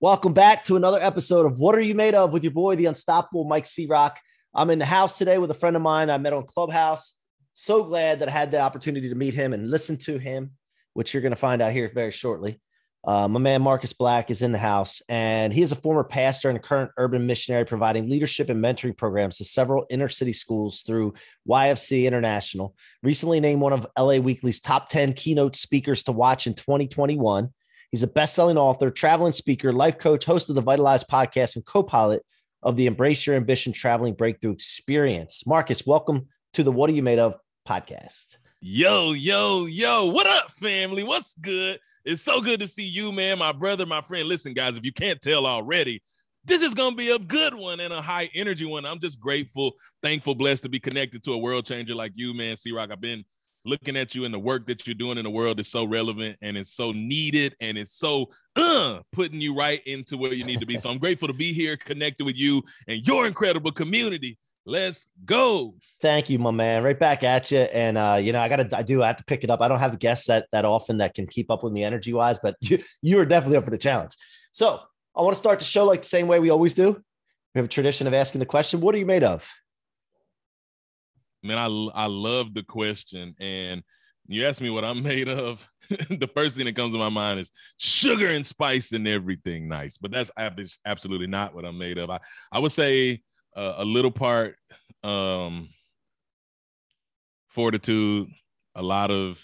Welcome back to another episode of What Are You Made Of with your boy, the unstoppable Mike C-Roc. I'm in the house today with a friend of mine I met on Clubhouse. So glad that I had the opportunity to meet him and listen to him, which you're going to find out here very shortly. My man Marcus Black is in the house, and he is a former pastor and a current urban missionary providing leadership and mentoring programs to several inner city schools through YFC International. Recently named one of LA Weekly's top 10 keynote speakers to watch in 2021. He's a best-selling author, traveling speaker, life coach, host of the Vitalize Podcast, and co-pilot of the Embrace Your Ambition Traveling Breakthrough Experience. Marcus, welcome to the What Are You Made Of podcast. Yo, what up, family? What's good? It's so good to see you, man, my brother, my friend. Listen, guys, if you can't tell already, this is going to be a good one and a high energy one. I'm just grateful, thankful, blessed to be connected to a world changer like you, man, C-Roc. I've been looking at you and the work that you're doing in the world is so relevant and it's so needed and it's so putting you right into where you need to be. So I'm grateful to be here, connected with you and your incredible community. Let's go. Thank you, my man. Right back at you. And, I have to pick it up. I don't have guests that often that can keep up with me energy wise, but you are definitely up for the challenge. So I want to start the show like the same way we always do. We have a tradition of asking the question, what are you made of? Man, I love the question. And you ask me what I'm made of. The first thing that comes to my mind is sugar and spice and everything nice. But that's absolutely not what I'm made of. I would say a little part fortitude, a lot of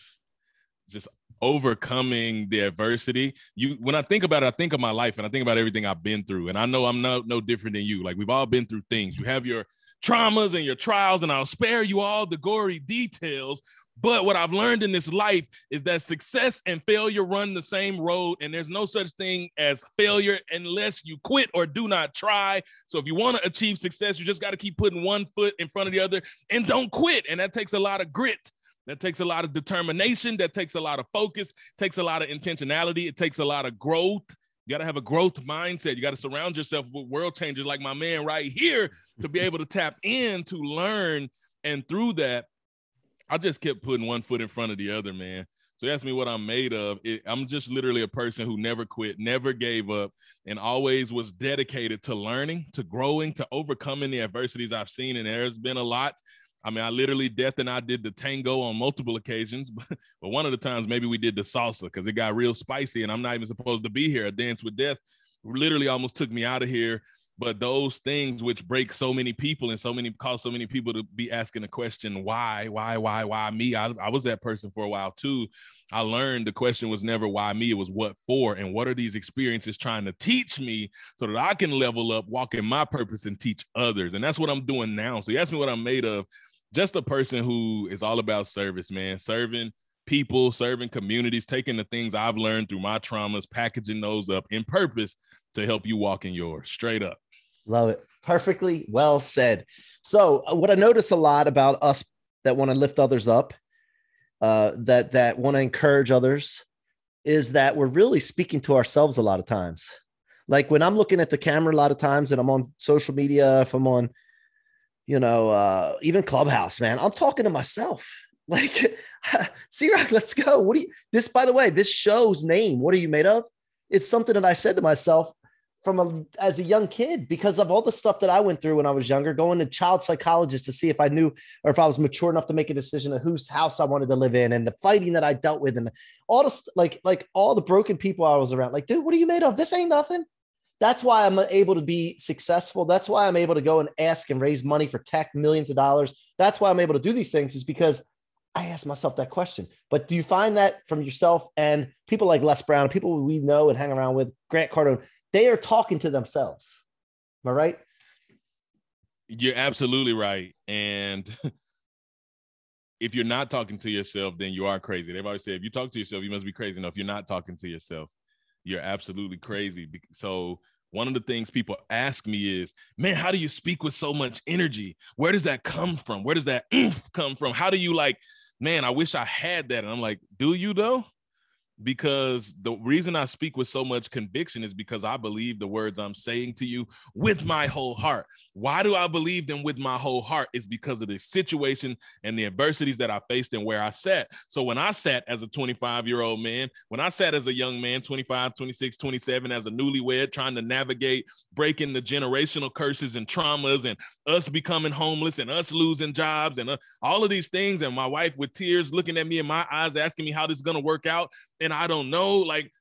just overcoming the adversity. When I think about it, I think of my life and I think about everything I've been through. And I know I'm no different than you. Like, we've all been through things. You have your traumas and your trials, and I'll spare you all the gory details. But what I've learned in this life is that success and failure run the same road, and there's no such thing as failure unless you quit or do not try. So if you want to achieve success, you just got to keep putting one foot in front of the other and don't quit. And that takes a lot of grit. That takes a lot of determination. That takes a lot of focus, takes a lot of intentionality. It takes a lot of growth. You got to have a growth mindset. You got to surround yourself with world changers like my man right here to be able to tap in, to learn. And through that, I just kept putting one foot in front of the other, man. So you ask me what I'm made of. I'm just literally a person who never quit, never gave up, and always was dedicated to learning, to growing, to overcoming the adversities I've seen. And there's been a lot. I mean, Death and I did the tango on multiple occasions, but one of the times maybe we did the salsa because it got real spicy and I'm not even supposed to be here. A Dance with Death literally almost took me out of here. But those things which break so many people and cause so many people to be asking the question, why me? I was that person for a while too. I learned the question was never why me, it was what for, and what are these experiences trying to teach me so that I can level up, walk in my purpose and teach others. And that's what I'm doing now. So you ask me what I'm made of. Just a person who is all about service, man, serving people, serving communities, taking the things I've learned through my traumas, packaging those up in purpose to help you walk in yours. Straight up. Love it. Perfectly well said. So what I notice a lot about us that want to lift others up, that want to encourage others, is that we're really speaking to ourselves a lot of times. Like when I'm looking at the camera a lot of times and I'm on social media, if I'm on, even Clubhouse, man, I'm talking to myself. Like, C-Roc, let's go. By the way, this show's name, What Are You Made Of? It's something that I said to myself as a young kid, because of all the stuff that I went through when I was younger, going to child psychologists to see if I knew or if I was mature enough to make a decision of whose house I wanted to live in, and the fighting that I dealt with, and all the like all the broken people I was around. Like, dude, what are you made of? This ain't nothing. That's why I'm able to be successful. That's why I'm able to go and ask and raise money for tech, millions of dollars. That's why I'm able to do these things, is because I ask myself that question. But do you find that from yourself and people like Les Brown, people we know and hang around with, Grant Cardone, they are talking to themselves? Am I right? You're absolutely right. And if you're not talking to yourself, then you are crazy. They've always said, if you talk to yourself, you must be crazy. No, if you're not talking to yourself, you're absolutely crazy. So one of the things people ask me is, man, how do you speak with so much energy? Where does that come from? Where does that oomph come from? How do you man, I wish I had that. And I'm like, do you though? because the reason I speak with so much conviction is because I believe the words I'm saying to you with my whole heart. Why do I believe them with my whole heart? It's because of the situation and the adversities that I faced and where I sat. So when I sat as a 25-year-old man, when I sat as a young man, 25, 26, 27, as a newlywed, trying to navigate breaking the generational curses and traumas and us becoming homeless and us losing jobs and all of these things, and my wife with tears looking at me in my eyes, asking me how this is going to work out. And I don't know, like,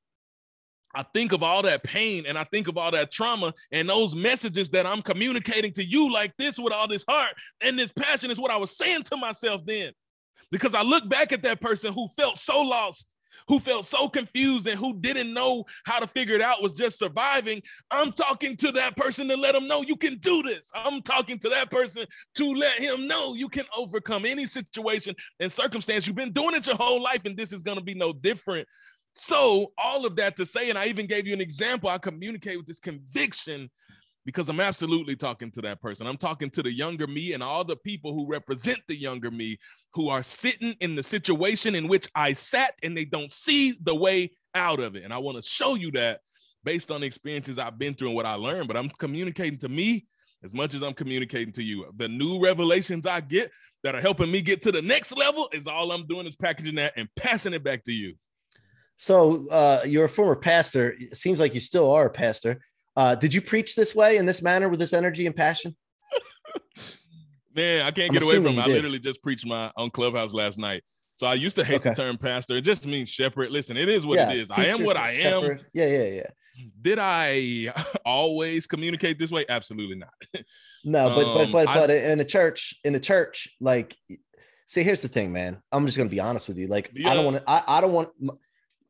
I think of all that pain and I think of all that trauma, and those messages that I'm communicating to you like this with all this heart and this passion is what I was saying to myself then. Because I look back at that person who felt so lost, who felt so confused, and who didn't know how to figure it out, was just surviving. I'm talking to that person to let them know you can do this. I'm talking to that person to let him know you can overcome any situation and circumstance. You've been doing it your whole life, and this is going to be no different. So all of that to say, and I even gave you an example, I communicate with this conviction because I'm absolutely talking to that person. I'm talking to the younger me and all the people who represent the younger me who are sitting in the situation in which I sat, and they don't see the way out of it. And I want to show you that based on the experiences I've been through and what I learned, but I'm communicating to me as much as I'm communicating to you. The new revelations I get that are helping me get to the next level is all I'm doing is packaging that and passing it back to you. So you're a former pastor. It seems like you still are a pastor. Did you preach this way, in this manner, with this energy and passion? Man, I can't get away from it. I literally just preached on Clubhouse last night. So I used to hate the term pastor. It just means shepherd. Listen, it is what it is. Teacher, I am what I am. Yeah. Did I always communicate this way? Absolutely not. No, but in the church, like, see, here's the thing, man. I'm just going to be honest with you. Like, yeah. I don't want.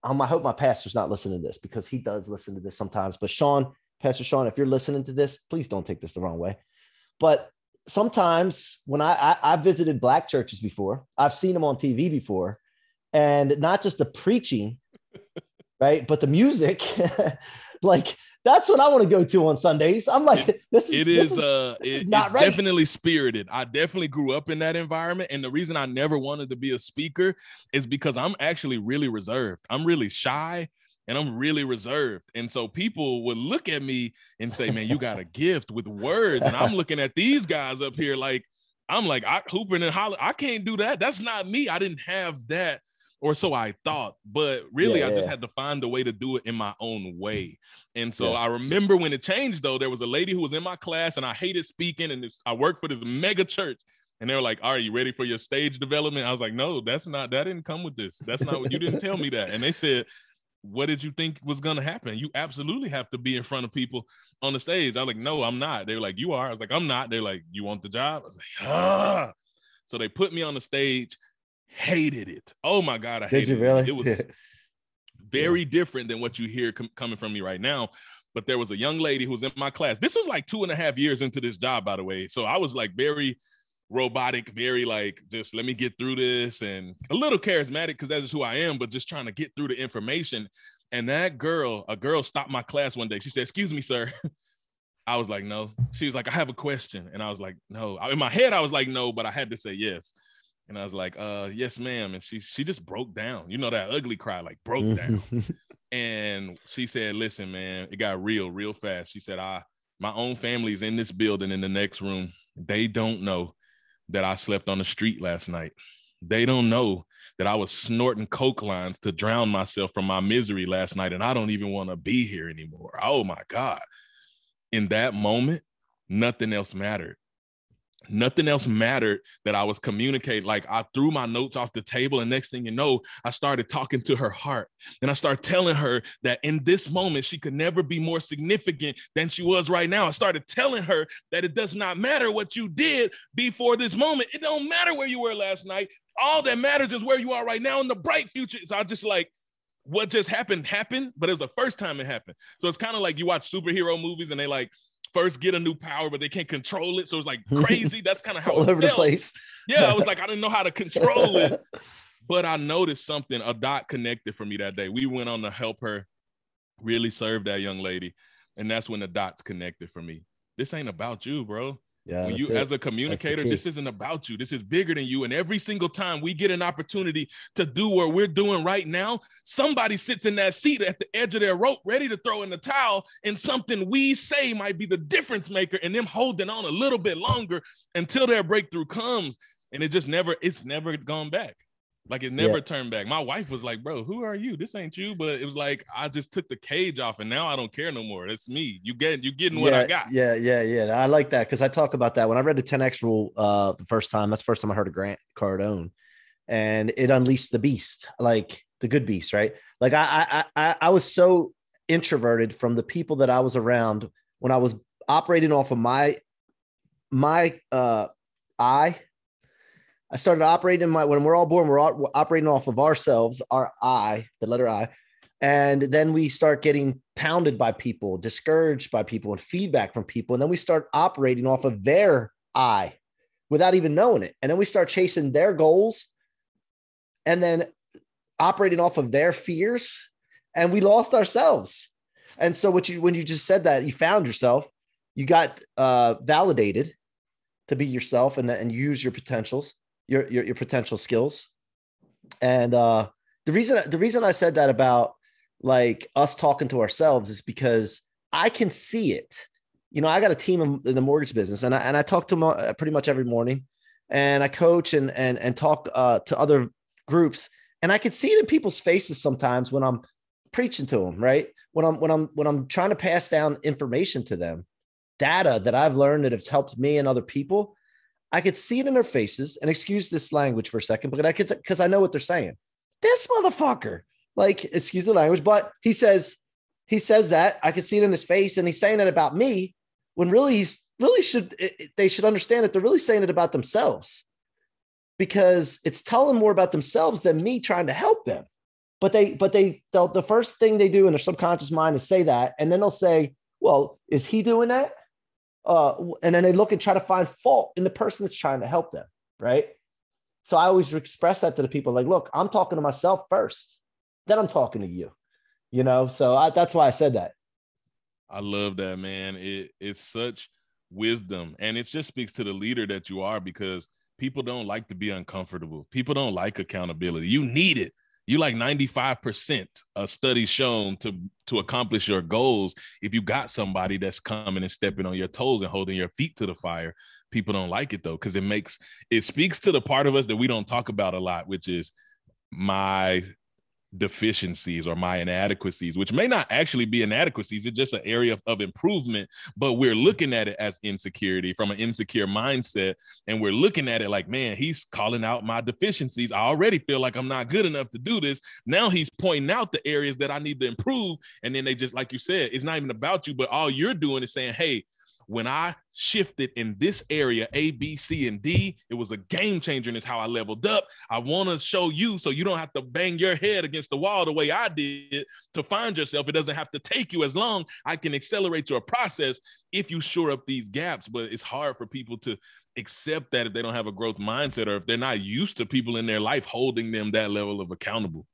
I hope my pastor's not listening to this, because he does listen to this sometimes. But Pastor Sean, if you're listening to this, please don't take this the wrong way. But sometimes when I visited Black churches before, I've seen them on TV before, and not just the preaching, right, but the music, like, that's what I want to go to on Sundays. I'm like, this is not right. Definitely spirited. I definitely grew up in that environment. And the reason I never wanted to be a speaker is because I'm actually really reserved. I'm really shy and I'm really reserved. And so people would look at me and say, man, you got a gift with words. And I'm looking at these guys up here like, I'm like, hooping and hollering. I can't do that. That's not me. I didn't have that. Or so I thought, but really I just had to find a way to do it in my own way. And so I remember when it changed, though, there was a lady who was in my class and I hated speaking, and I worked for this mega church, and they were like, are you ready for your stage development? I was like, no, that didn't come with this. That's not what you didn't tell me that. And they said, what did you think was going to happen? You absolutely have to be in front of people on the stage. I was like, no, I'm not. They were like, you are. I was like, I'm not. They're like, you want the job? I was like, ah. So they put me on the stage. Hated it. Oh my God, I hated it. Did you really? It was very different than what you hear coming from me right now. But there was a young lady who was in my class. This was like 2.5 years into this job, by the way. So I was like very robotic, very like, just let me get through this, and a little charismatic because that's just who I am, but just trying to get through the information. And a girl stopped my class one day. She said, excuse me, sir. I was like, no. She was like, I have a question. And I was like, no. In my head, I was like, no, but I had to say yes. And I was like, yes, ma'am. And she just broke down. You know, that ugly cry, like broke down. And she said, listen, man, it got real fast. She said, my own family's in this building in the next room. They don't know that I slept on the street last night. They don't know that I was snorting Coke lines to drown myself from my misery last night. And I don't even want to be here anymore. Oh my God. In that moment, nothing else mattered. Nothing else mattered that I was communicating. Like, I threw my notes off the table, and next thing you know, I started talking to her heart. And I started telling her that in this moment, she could never be more significant than she was right now. I started telling her that it does not matter what you did before this moment. It don't matter where you were last night. All that matters is where you are right now in the bright future. So I just like, what just happened, but it was the first time it happened. So it's kind of like you watch superhero movies and they like, first get a new power, but they can't control it. So it's like crazy. That's kind of how all over the place. Yeah, I was like, I didn't know how to control it. But I noticed something, a dot connected for me that day. We went on to help her really serve that young lady. And that's when the dots connected for me. This ain't about you, bro. Yeah, When that's you, it. as a communicator, this isn't about you. This is bigger than you. And every single time we get an opportunity to do what we're doing right now, somebody sits in that seat at the edge of their rope, ready to throw in the towel. And something we say might be the difference maker, and them holding on a little bit longer until their breakthrough comes. And it's never gone back. Like it never turned back. My wife was like, bro, who are you? This ain't you. But it was like, I just took the cage off and now I don't care no more. That's me. You getting what I got. Yeah. I like that because I talk about that. When I read the 10X rule the first time, that's the first time I heard of Grant Cardone, and it unleashed the beast, like the good beast, right? Like I was so introverted from the people that I was around when I was operating off of my I started operating when we're all born, we're operating off of ourselves, our I, the letter I. And then we start getting pounded by people, discouraged by people, and feedback from people. And then we start operating off of their I without even knowing it. And then we start chasing their goals and then operating off of their fears. And we lost ourselves. And so when you just said that, you found yourself, you got validated to be yourself and use your potentials. Your potential skills. And the reason I said that about like us talking to ourselves is because I can see it. You know, I got a team in the mortgage business, and I talk to them pretty much every morning, and I coach and talk to other groups, and I can see it in people's faces sometimes when I'm preaching to them, right? When I'm trying to pass down information to them, data that I've learned that has helped me and other people. I could see it in their faces, and excuse this language for a second, but because I know what they're saying. This motherfucker, like, excuse the language, but he says that I could see it in his face, and he's saying it about me when really they should understand that they're really saying it about themselves, because it's telling more about themselves than me trying to help them. But the first thing they do in their subconscious mind is say that, and then they'll say, well, is he doing that? And then they look and try to find fault in the person that's trying to help them, right? So I always express that to the people, like, look, I'm talking to myself first, then I'm talking to you, you know? So that's why I said that. I love that, man. It's such wisdom, and it just speaks to the leader that you are, because people don't like to be uncomfortable. People don't like accountability. You need it. You like 95% of studies shown to accomplish your goals. If you got somebody that's coming and stepping on your toes and holding your feet to the fire, people don't like it though, because it speaks to the part of us that we don't talk about a lot, which is my deficiencies or my inadequacies, which may not actually be inadequacies. It's just an area of improvement, but we're looking at it as insecurity from an insecure mindset. And we're looking at it like, man, he's calling out my deficiencies. I already feel like I'm not good enough to do this. Now he's pointing out the areas that I need to improve. And then they just, like you said, it's not even about you, but all you're doing is saying, hey, when I shifted in this area, A, B, C, and D, it was a game changer, and it's how I leveled up. I want to show you so you don't have to bang your head against the wall the way I did to find yourself. It doesn't have to take you as long. I can accelerate your process if you shore up these gaps, but it's hard for people to accept that if they don't have a growth mindset, or if they're not used to people in their life holding them that level of accountable.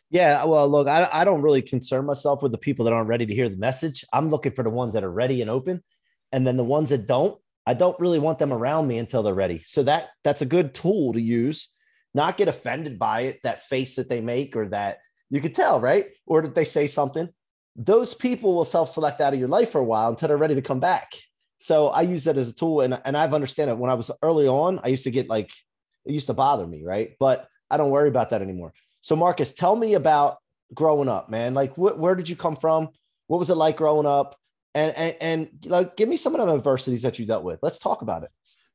Yeah, well, look, I don't really concern myself with the people that aren't ready to hear the message. I'm looking for the ones that are ready and open. And then the ones that I don't really want them around me until they're ready. So that's a good tool to use, not get offended by it, that face that they make, or that you could tell, right? Or that they say something. Those people will self-select out of your life for a while until they're ready to come back. So I use that as a tool. And I've understand it. When I was early on, I used to get it used to bother me, right? But I don't worry about that anymore. So Marcus, tell me about growing up, man. Like, where did you come from? What was it like growing up? And like, give me some of the adversities that you dealt with. Let's talk about it.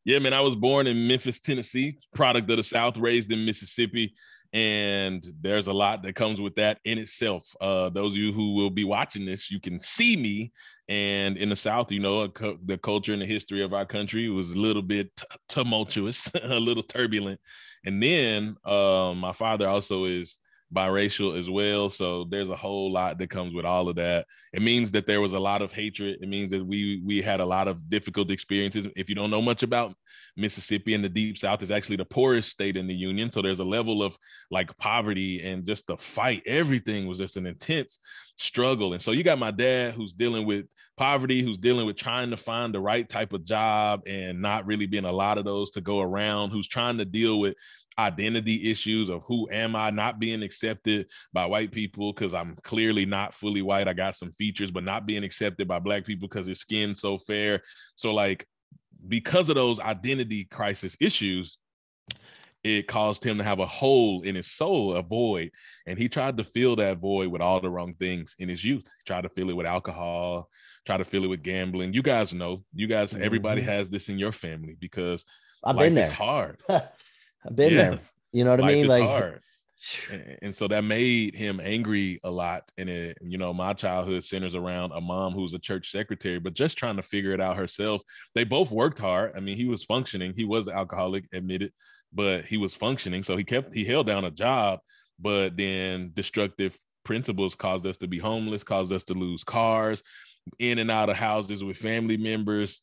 Yeah, man, I was born in Memphis, Tennessee, product of the South, raised in Mississippi. And there's a lot that comes with that in itself. Those of you who will be watching this, you can see me. And in the South, you know, the culture and the history of our country was a little bit tumultuous, a little turbulent. And then my father also is biracial as well. So there's a whole lot that comes with all of that. It means that there was a lot of hatred. It means that we had a lot of difficult experiences. If you don't know much about Mississippi and the Deep South, is actually the poorest state in the union. So there's a level of like poverty and just the fight. Everything was just an intense struggle. And so you got my dad who's dealing with poverty, who's dealing with trying to find the right type of job and not really being a lot of those to go around, who's trying to deal with identity issues of who am I, not being accepted by white people because I'm clearly not fully white. I got some features, but not being accepted by black people because his skin's so fair. So like, because of those identity crisis issues, it caused him to have a hole in his soul, a void. And he tried to fill that void with all the wrong things in his youth. He tried to fill it with alcohol, tried to fill it with gambling. You guys know, everybody has this in your family because I've life been there. is hard. I've been there. You know what I mean? Life is Like hard. And so that made him angry a lot. And it, my childhood centers around a mom who's a church secretary, but just trying to figure it out herself. They both worked hard. I mean, he was functioning. He was an alcoholic, admitted, but he was functioning. So he held down a job, but then destructive principles caused us to be homeless, caused us to lose cars, in and out of houses with family members,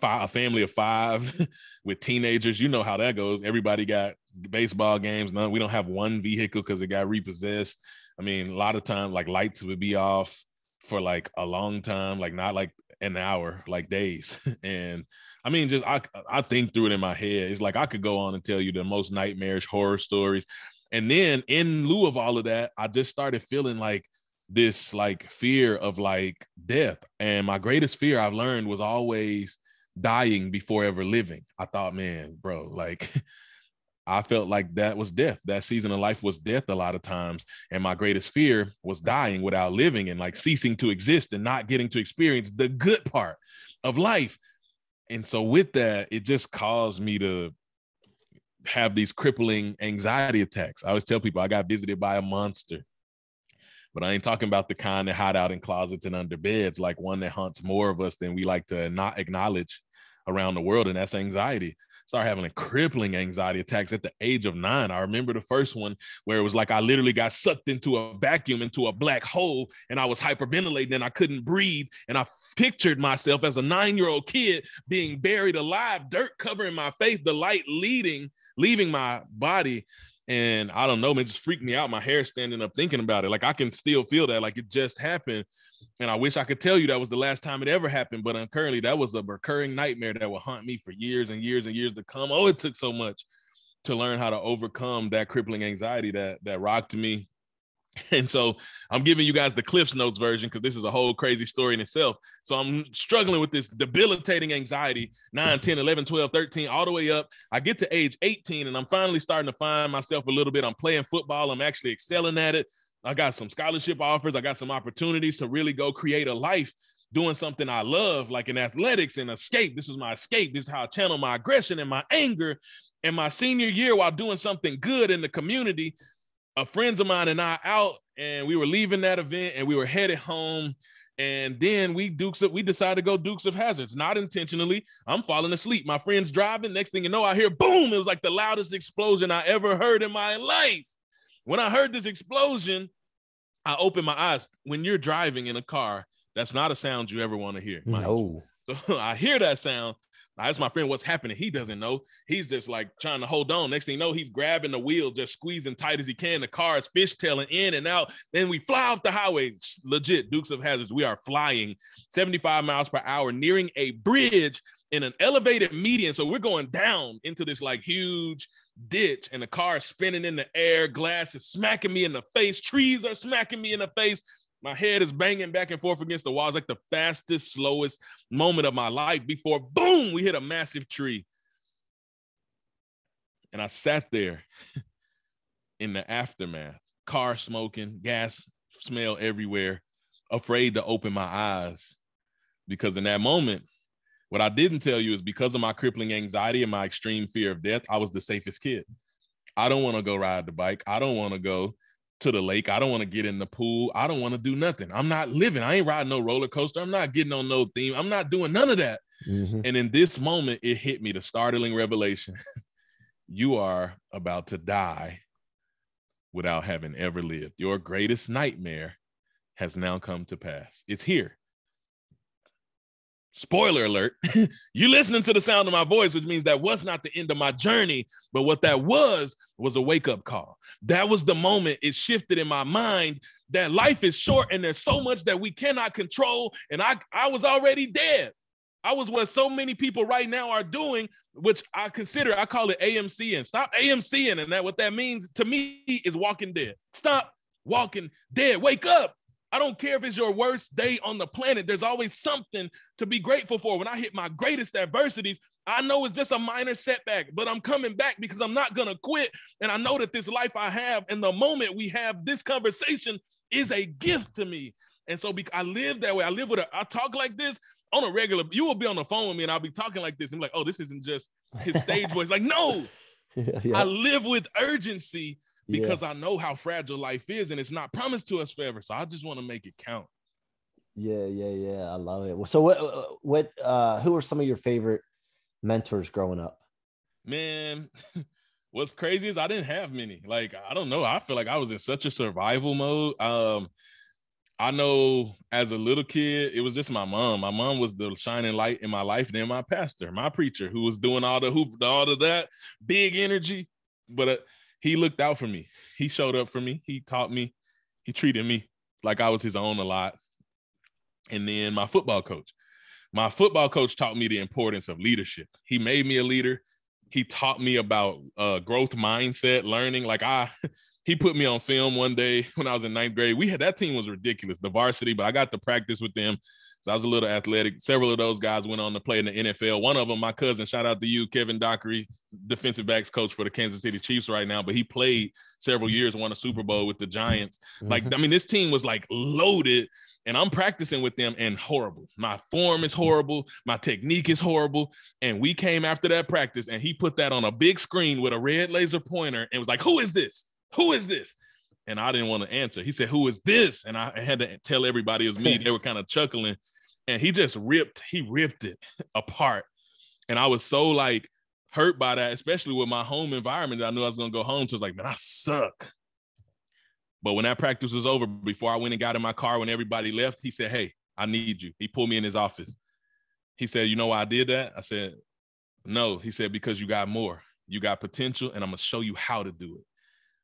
a family of 5 with teenagers. You know how that goes. Everybody got baseball games. We don't have one vehicle because it got repossessed. I mean, a lot of times like lights would be off for like a long time, like not like an hour, like days. And I mean, just I think through it in my head. It's like I could go on and tell you the most nightmarish horror stories. And then in lieu of all of that, I just started feeling like this like fear of like death. And my greatest fear I've learned was always dying before ever living. I thought, man, bro, like I felt like that was death. That season of life was death a lot of times. And my greatest fear was dying without living and like ceasing to exist and not getting to experience the good part of life. And so with that, it just caused me to have these crippling anxiety attacks. I always tell people I got visited by a monster, but I ain't talking about the kind that hide out in closets and under beds, like one that haunts more of us than we like to not acknowledge around the world. And that's anxiety. Started having a crippling anxiety attacks at the age of 9. I remember the first one where it was like I literally got sucked into a vacuum, into a black hole, and I was hyperventilating and I couldn't breathe. And I pictured myself as a 9-year-old kid being buried alive, dirt covering my face, the light leaving my body. And I don't know, man, it just freaked me out. My hair standing up thinking about it. Like I can still feel that, like it just happened. And I wish I could tell you that was the last time it ever happened. But currently that was a recurring nightmare that will haunt me for years and years and years to come. Oh, it took so much to learn how to overcome that crippling anxiety that rocked me. And so I'm giving you guys the Cliff's Notes version because this is a whole crazy story in itself. So I'm struggling with this debilitating anxiety, 9, 10, 11, 12, 13, all the way up. I get to age 18 and I'm finally starting to find myself a little bit. I'm playing football. I'm actually excelling at it. I got some scholarship offers. I got some opportunities to really go create a life doing something I love, like in athletics and escape. This was my escape. This is how I channel my aggression and my anger. And my senior year, while doing something good in the community, a friends of mine and I out, and we were leaving that event and we were headed home. And then we decided to go Dukes of Hazzards, not intentionally. I'm falling asleep. My friend's driving. Next thing you know, I hear boom. It was like the loudest explosion I ever heard in my life. When I heard this explosion, I opened my eyes. When you're driving in a car, that's not a sound you ever want to hear. No. So I hear that sound. I asked my friend what's happening. He doesn't know. He's just like trying to hold on. Next thing you know, he's grabbing the wheel, just squeezing tight as he can. The car is fishtailing in and out. Then we fly off the highway. It's legit, Dukes of Hazzards. We are flying 75 miles per hour, nearing a bridge in an elevated median. So we're going down into this like huge ditch, and the car is spinning in the air. Glass is smacking me in the face. Trees are smacking me in the face. My head is banging back and forth against the walls, like the fastest, slowest moment of my life before, boom, we hit a massive tree. And I sat there in the aftermath, car smoking, gas smell everywhere, afraid to open my eyes. Because in that moment, what I didn't tell you is because of my crippling anxiety and my extreme fear of death, I was the safest kid. I don't want to go ride the bike. I don't want to go to the lake. I don't want to get in the pool. I don't want to do nothing. I'm not living. I ain't riding no roller coaster. I'm not getting on no theme. I'm not doing none of that. Mm-hmm. And in this moment, it hit me, the startling revelation. You are about to die without having ever lived. Your greatest nightmare has now come to pass. It's here. Spoiler alert, you listening to the sound of my voice, which means that was not the end of my journey, but what that was a wake-up call. That was the moment it shifted in my mind that life is short and there's so much that we cannot control, and I was already dead. I was what so many people right now are doing, which I call it AMCing. Stop AMCing, and what that means to me is walking dead. Stop walking dead. Wake up. I don't care if it's your worst day on the planet. There's always something to be grateful for. When I hit my greatest adversities, I know it's just a minor setback, but I'm coming back because I'm not going to quit. And I know that this life I have and the moment we have this conversation is a gift to me. And so I live that way. I talk like this on a regular. You will be on the phone with me and I'll be talking like this. I'm like, oh, this isn't just his stage voice. Like, no, I live with urgency. Because I know how fragile life is and it's not promised to us forever. So I just want to make it count. Yeah. I love it. So who are some of your favorite mentors growing up? Man, what's crazy is I didn't have many. Like, I don't know. I feel like I was in such a survival mode. I know as a little kid, it was just my mom. My mom was the shining light in my life. Then my pastor, my preacher, who was doing all of that big energy. But he looked out for me. He showed up for me. He taught me. He treated me like I was his own a lot. And then my football coach. My football coach taught me the importance of leadership. He made me a leader. He taught me about growth mindset, learning. He put me on film one day when I was in 9th grade. That team was ridiculous, the varsity, but I got to practice with them. So I was a little athletic. Several of those guys went on to play in the NFL. One of them, my cousin, shout out to you, Kevin Dockery, defensive backs coach for the Kansas City Chiefs right now, but he played several years, won a Super Bowl with the Giants. This team was loaded, and I'm practicing with them and horrible. My form is horrible. My technique is horrible. And we came after that practice, and he put that on a big screen with a red laser pointer and was like, who is this? Who is this? And I didn't want to answer. He said, who is this? And I had to tell everybody it was me. They were kind of chuckling. And he just ripped it apart. And I was so hurt by that, especially with my home environment. I knew I was going to go home. So I was like, man, I suck. But when that practice was over, before I went and got in my car, when everybody left, he said, hey, I need you. He pulled me in his office. He said, you know why I did that? I said, no. He said, because you got more. You got potential, and I'm going to show you how to do it.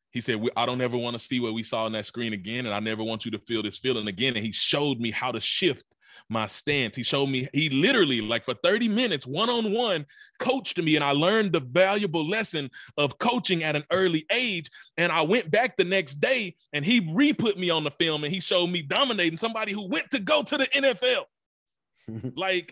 He said, I don't ever want to see what we saw on that screen again, and I never want you to feel this feeling again. And he showed me how to shift my stance. He literally, for 30 minutes, one-on-one, coached me, and I learned the valuable lesson of coaching at an early age. And I went back the next day, and he re-put me on the film, and he showed me dominating somebody who went to go to the NFL.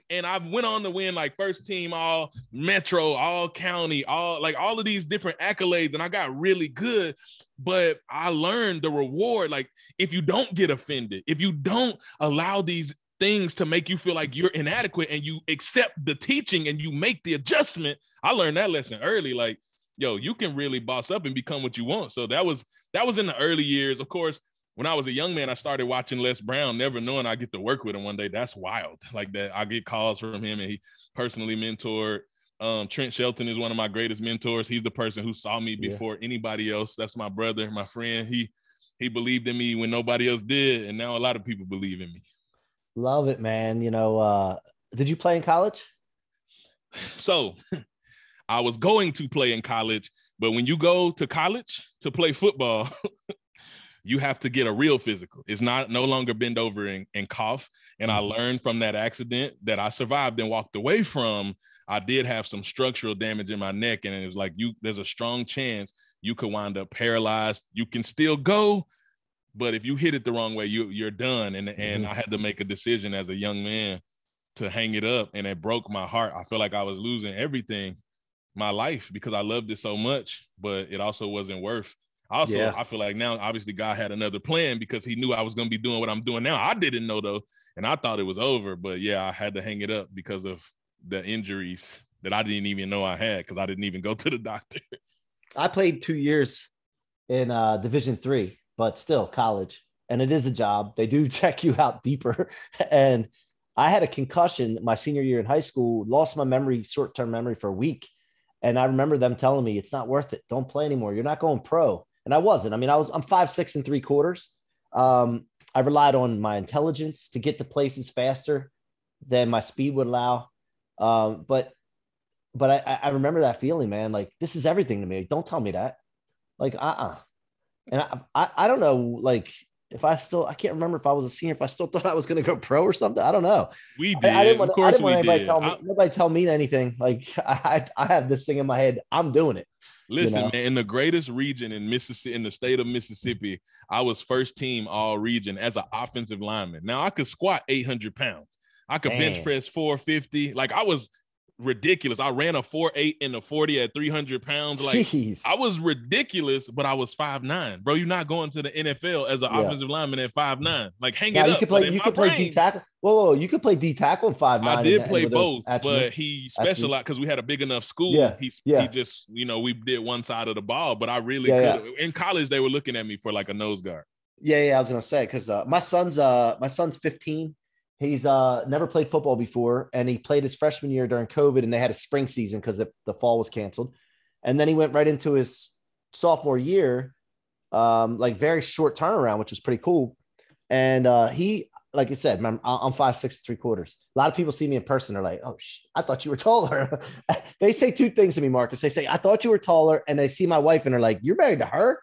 And I went on to win first team, all metro, all county, all of these different accolades. And I got really good, but I learned the reward. If you don't get offended, if you don't allow these things to make you feel like you're inadequate and you accept the teaching and you make the adjustment, I learned that lesson early. You can really boss up and become what you want. So that was in the early years. Of course, when I was a young man, I started watching Les Brown, never knowing I get to work with him one day. That's wild. That I get calls from him, and he personally mentored. Trent Shelton is one of my greatest mentors. He's the person who saw me before anybody else. That's my brother, my friend. He believed in me when nobody else did, and now a lot of people believe in me. Love it, man. Did you play in college? So I was going to play in college, but when you go to college to play football, you have to get a real physical. It's no longer bend over and cough. And I learned from that accident that I survived and walked away from. I did have some structural damage in my neck. And it was there's a strong chance you could wind up paralyzed. You can still go, but if you hit it the wrong way, you're done. And I had to make a decision as a young man to hang it up. And it broke my heart. I feel like I was losing everything, my life, because I loved it so much, but it also wasn't worth. I feel like now, obviously, God had another plan because he knew I was going to be doing what I'm doing now. I didn't know, though, and I thought it was over. But, I had to hang it up because of the injuries that I didn't even know I had because I didn't even go to the doctor. I played 2 years in Division III, but still college, and it is a job. They do check you out deeper. And I had a concussion my senior year in high school, lost my short-term memory for a week. And I remember them telling me, it's not worth it. Don't play anymore. You're not going pro. And I wasn't. I mean, I'm 5'6 3/4. I relied on my intelligence to get to places faster than my speed would allow. But I remember that feeling, man. Like, this is everything to me. Don't tell me that. Like, And I don't know, like, I can't remember if I was a senior, if I still thought I was going to go pro or something. I don't know. We did. I didn't want anybody tell me anything. Like, I have this thing in my head. I'm doing it. Listen, man, in the greatest region in Mississippi, in the state of Mississippi, I was first team all region as an offensive lineman. Now I could squat 800 pounds. I could bench press 450. Like, I was ridiculous. I ran a 4.8 in the 40 at 300 pounds. Like, jeez. I was ridiculous, but I was 5'9". Bro, you're not going to the NFL as an offensive lineman at 5'9". Like, hang it up. You could play D tackle. Whoa, you could play D tackle at 5'9". I did play both, but he specialized because we had a big enough school. He just, we did one side of the ball, but I really could. In college, they were looking at me for like a nose guard. Yeah, I was gonna say, because my son's 15. He's never played football before, and he played his freshman year during COVID, and they had a spring season because the fall was canceled. And then he went right into his sophomore year, like very short turnaround, which was pretty cool. And he, like I said, I'm 5'6 3/4. A lot of people see me in person. They're like, "Oh, I thought you were taller." They say two things to me, Marcus. They say, "I thought you were taller," and they see my wife and they're like, "You're married to her?"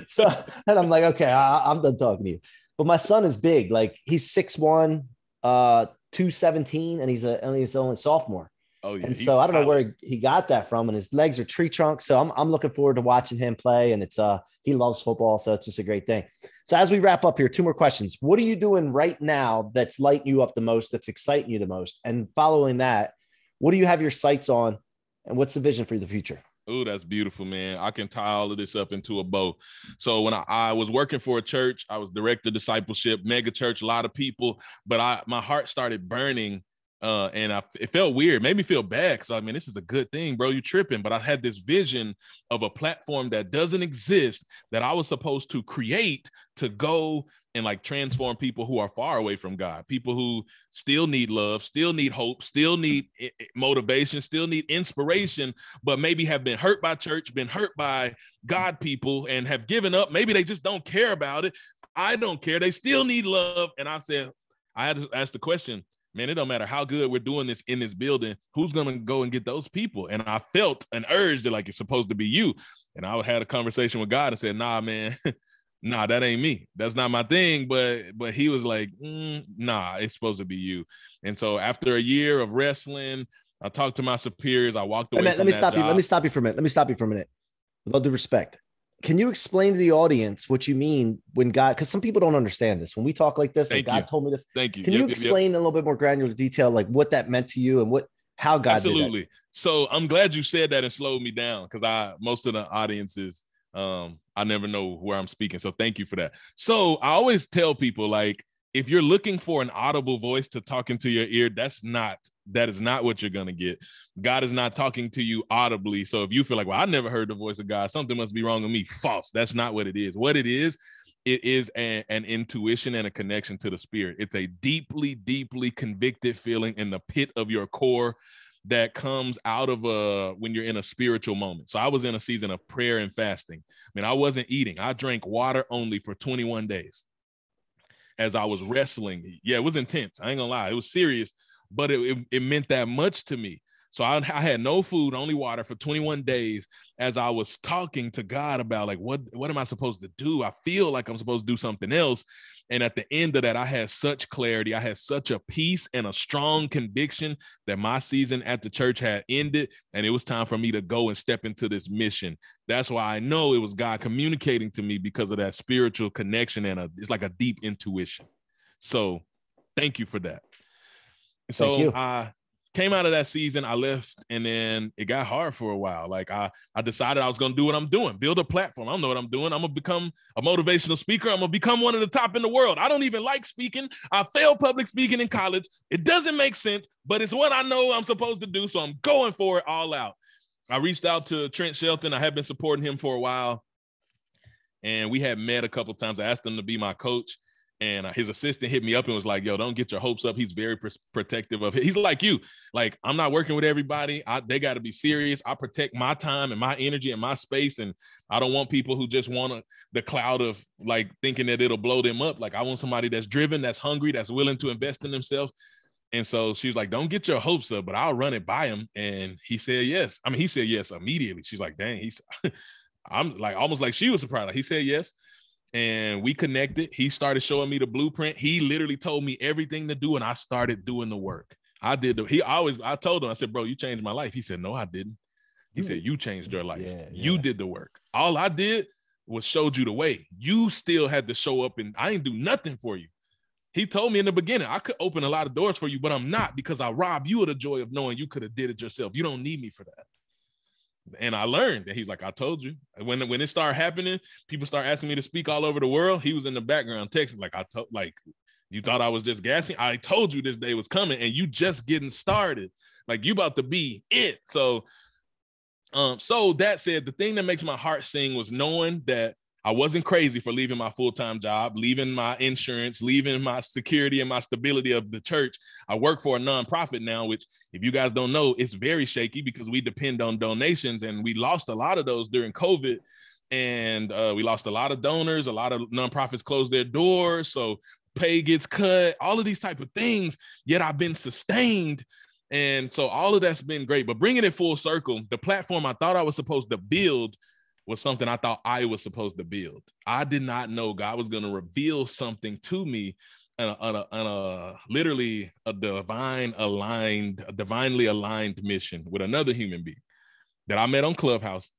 So, and I'm like, "Okay, I'm done talking to you." But my son is big. Like, he's 6'1", 217, and he's only a sophomore. Oh yeah. And so I don't know where he got that from, and his legs are tree trunks. So I'm looking forward to watching him play, and it's he loves football, so it's just a great thing. So as we wrap up here, two more questions. What are you doing right now that's lighting you up the most, that's exciting you the most? And following that, what do you have your sights on, and what's the vision for the future? Oh, that's beautiful, man. I can tie all of this up into a bow. So when I was working for a church, I was director of discipleship, mega church, a lot of people, but my heart started burning. And it felt weird, made me feel bad. Cause I mean, this is a good thing, bro. You tripping. But I had this vision of a platform that doesn't exist that I was supposed to create to go and like transform people who are far away from God, people who still need love, still need hope, still need motivation, still need inspiration, but maybe have been hurt by church, been hurt by God people, and have given up. Maybe they just don't care about it. I don't care. They still need love. And I had to ask the question, man, it don't matter how good we're doing this in this building, who's going to go and get those people? And I felt an urge that like, it's supposed to be you. And I had a conversation with God and said, nah, man, nah, that ain't me. That's not my thing. But he was like, nah, it's supposed to be you. And so after a year of wrestling, I talked to my superiors. I walked away. Let me stop you for a minute. With all due respect, can you explain to the audience what you mean when God, because some people don't understand this. When we talk like this, like God told me this. Thank you. Can you explain in a little bit more granular detail, like what that meant to you and how God did that? Absolutely. So I'm glad you said that and slowed me down, because most of the audiences, I never know where I'm speaking. So thank you for that. So I always tell people, like, if you're looking for an audible voice to talk into your ear, that is not what you're going to get. God is not talking to you audibly. So if you feel like, well, I never heard the voice of God, something must be wrong with me. False. That's not what it is. What it is an intuition and a connection to the spirit. It's a deeply, deeply convicted feeling in the pit of your core that comes out of when you're in a spiritual moment. So I was in a season of prayer and fasting. I mean, I wasn't eating. I drank water only for 21 days as I was wrestling. Yeah, it was intense. I ain't gonna lie. It was serious, but it meant that much to me. So I had no food, only water for 21 days as I was talking to God about, like, what am I supposed to do? I feel like I'm supposed to do something else. And at the end of that, I had such clarity. I had such a peace and a strong conviction that my season at the church had ended, and it was time for me to go and step into this mission. That's why I know it was God communicating to me, because of that spiritual connection, and it's like a deep intuition. So thank you for that. So I came out of that season, I left, and then it got hard for a while. Like I decided I was going to do what I'm doing, build a platform. I don't know what I'm doing. I'm going to become a motivational speaker. I'm going to become one of the top in the world. I don't even like speaking. I failed public speaking in college. It doesn't make sense, but it's what I know I'm supposed to do. So I'm going for it all out. I reached out to Trent Shelton. I had been supporting him for a while, and we had met a couple of times. I asked him to be my coach. And his assistant hit me up and was like, yo, don't get your hopes up. He's very protective of it. He's like you. Like, I'm not working with everybody. They got to be serious. I protect my time and my energy and my space. And I don't want people who just want the cloud of like thinking that it'll blow them up. Like, I want somebody that's driven, that's hungry, that's willing to invest in themselves. And so she was like, don't get your hopes up, but I'll run it by him. And he said yes. I mean, he said yes immediately. She's like, dang, I'm like, almost like she was surprised. Like, he said yes. And we connected. He started showing me the blueprint. He literally told me everything to do, and I started doing the work. I told him, I said, bro, you changed my life. He said, no, I didn't. He said, you changed your life. Yeah. You did the work. All I did was showed you the way. You still had to show up, and I ain't do nothing for you. He told me in the beginning, I could open a lot of doors for you, but I'm not, because I robbed you of the joy of knowing you could have did it yourself. You don't need me for that. And I learned. And he's like, I told you. When it started happening, people start asking me to speak all over the world. He was in the background texting, like, you thought I was just gassing? I told you this day was coming, and you just getting started. Like, you about to be it. So that said, the thing that makes my heart sing was knowing that I wasn't crazy for leaving my full-time job, leaving my insurance, leaving my security and my stability of the church. I work for a nonprofit now, which, if you guys don't know, it's very shaky because we depend on donations, and we lost a lot of those during COVID. And we lost a lot of donors. A lot of nonprofits closed their doors. So pay gets cut, all of these type of things, yet I've been sustained. And so all of that's been great. But bringing it full circle, the platform I thought I was supposed to build was something I thought I was supposed to build. I did not know God was going to reveal something to me on literally a divinely aligned mission with another human being that I met on Clubhouse.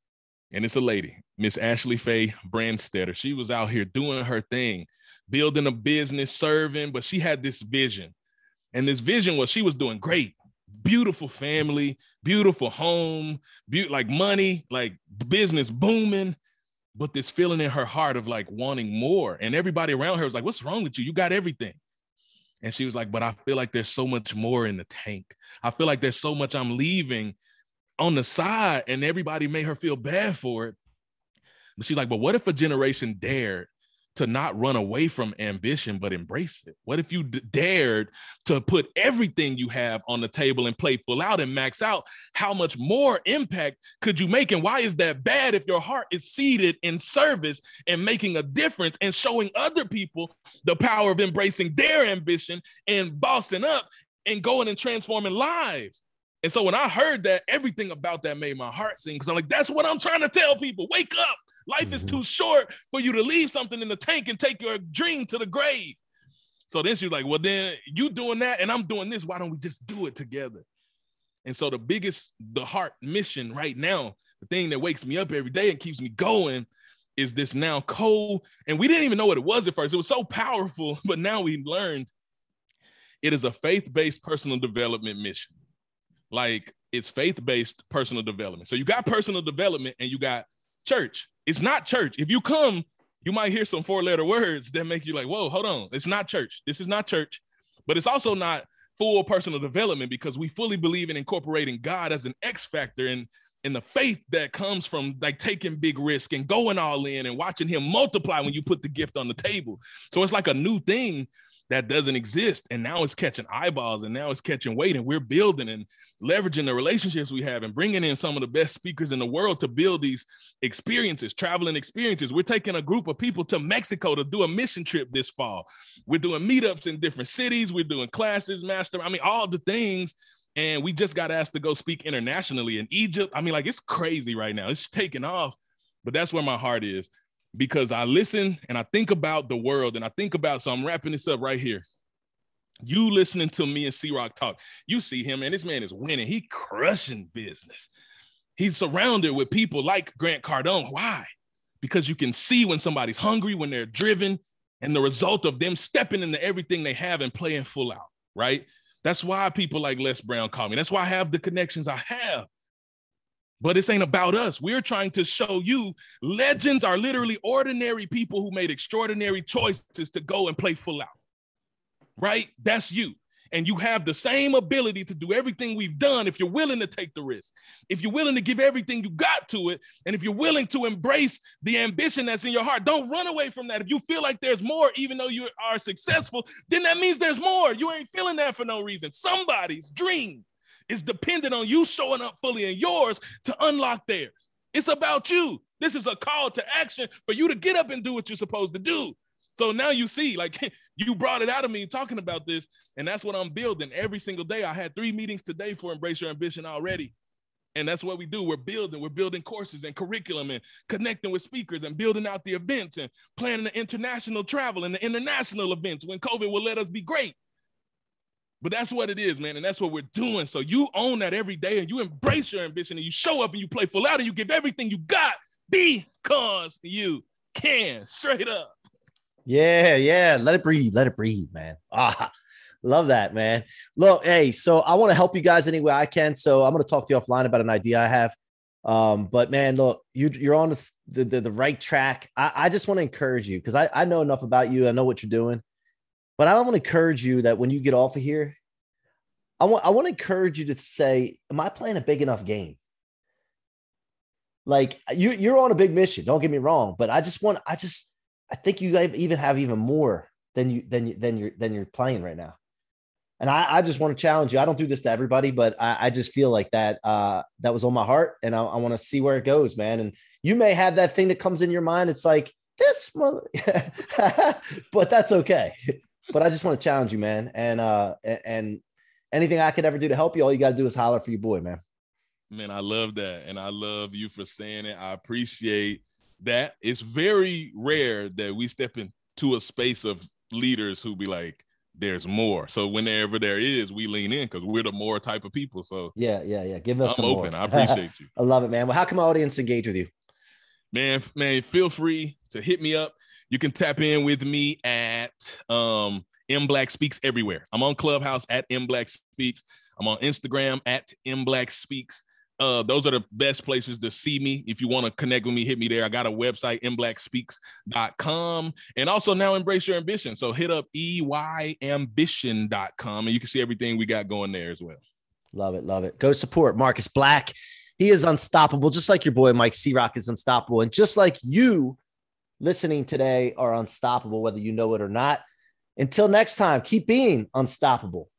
And it's a lady, Miss Ashley Faye Brandstetter. She was out here doing her thing, building a business, serving, but she had this vision. And this vision was she was doing great. Beautiful family, beautiful home, like money, like business booming, but this feeling in her heart of like wanting more. And everybody around her was like, what's wrong with you? You got everything. And she was like, but I feel like there's so much more in the tank. I feel like there's so much I'm leaving on the side, and everybody made her feel bad for it. But she's like, but what if a generation dared to not run away from ambition, but embrace it? What if you dared to put everything you have on the table and play full out and max out? How much more impact could you make? And why is that bad if your heart is seated in service and making a difference and showing other people the power of embracing their ambition and bossing up and going and transforming lives? And so when I heard that, everything about that made my heart sing, because I'm like, that's what I'm trying to tell people. Wake up. Life is too short for you to leave something in the tank and take your dream to the grave. So then she's like, well, then you doing that and I'm doing this. Why don't we just do it together? And so the heart mission right now, the thing that wakes me up every day and keeps me going, is this now and we didn't even know what it was at first. It was so powerful, but now we learned it is a faith-based personal development mission. Like, it's faith-based personal development. So you got personal development and you got church. It's not church. If you come, you might hear some 4-letter words that make you like, whoa, hold on. It's not church. This is not church, but it's also not full personal development, because we fully believe in incorporating God as an X factor in the faith that comes from like taking big risk and going all in and watching him multiply when you put the gift on the table. So it's like a new thing that doesn't exist. And now it's catching eyeballs, and now it's catching weight, and we're building and leveraging the relationships we have and bringing in some of the best speakers in the world to build these experiences, traveling experiences. We're taking a group of people to Mexico to do a mission trip this fall. We're doing meetups in different cities. We're doing classes, all the things. And we just got asked to go speak internationally in Egypt. Like, it's crazy right now. It's taking off, but that's where my heart is. Because I listen and I think about the world, and I think about, so I'm wrapping this up right here. You listening to me and C-Roc talk, you see him, and this man is winning. He crushing business. He's surrounded with people like Grant Cardone. Why? Because you can see when somebody's hungry, when they're driven, and the result of them stepping into everything they have and playing full out, right? That's why people like Les Brown call me. That's why I have the connections I have. But this ain't about us. We're trying to show you legends are literally ordinary people who made extraordinary choices to go and play full out, right? That's you. And you have the same ability to do everything we've done if you're willing to take the risk, if you're willing to give everything you got to it, and if you're willing to embrace the ambition that's in your heart. Don't run away from that. If you feel like there's more, even though you are successful, then that means there's more. You ain't feeling that for no reason. Somebody's dream is dependent on you showing up fully in yours to unlock theirs. It's about you. This is a call to action for you to get up and do what you're supposed to do. So now you see, like, you brought it out of me talking about this, and that's what I'm building every single day. I had 3 meetings today for Embrace Your Ambition already. And that's what we do. We're building courses and curriculum and connecting with speakers and building out the events and planning the international travel and the international events when COVID will let us be great. But that's what it is, man. And that's what we're doing. So you own that every day and you embrace your ambition and you show up and you play full out and you give everything you got because you can. Straight up. Yeah. Let it breathe, man. Love that, man. Look, hey, so I want to help you guys any way I can. So I'm going to talk to you offline about an idea I have. But man, look, you're on the right track. I just want to encourage you because I know enough about you. I know what you're doing, but I want to encourage you that when you get off of here, I want to encourage you to say, am I playing a big enough game? Like you're on a big mission. Don't get me wrong, but I think you even have even more than you're playing right now. And I just want to challenge you. I don't do this to everybody, but I just feel like that was on my heart, and I want to see where it goes, man. And you may have that thing that comes in your mind. It's like this, but that's okay. But I just want to challenge you, man. And anything I could ever do to help you, all you got to do is holler for your boy, man. Man, I love that. And I love you for saying it. I appreciate that. It's very rare that we step into a space of leaders who be like, there's more. So whenever there is, we lean in because we're the more type of people. So yeah. Give us some open. more. I appreciate you. I love it, man. Well, how can my audience engage with you? Man, feel free to hit me up. You can tap in with me at M Black Speaks everywhere. I'm on Clubhouse at M Black Speaks. I'm on Instagram at M Black Speaks. Those are the best places to see me. If you want to connect with me, hit me there. I got a website, mblackspeaks.com. And also now Embrace Your Ambition. So hit up EYambition.com and you can see everything we got going there as well. Love it. Go support Marcus Black. He is unstoppable, just like your boy Mike C-Roc is unstoppable. And just like you listening today are unstoppable, whether you know it or not. Until next time, keep being unstoppable.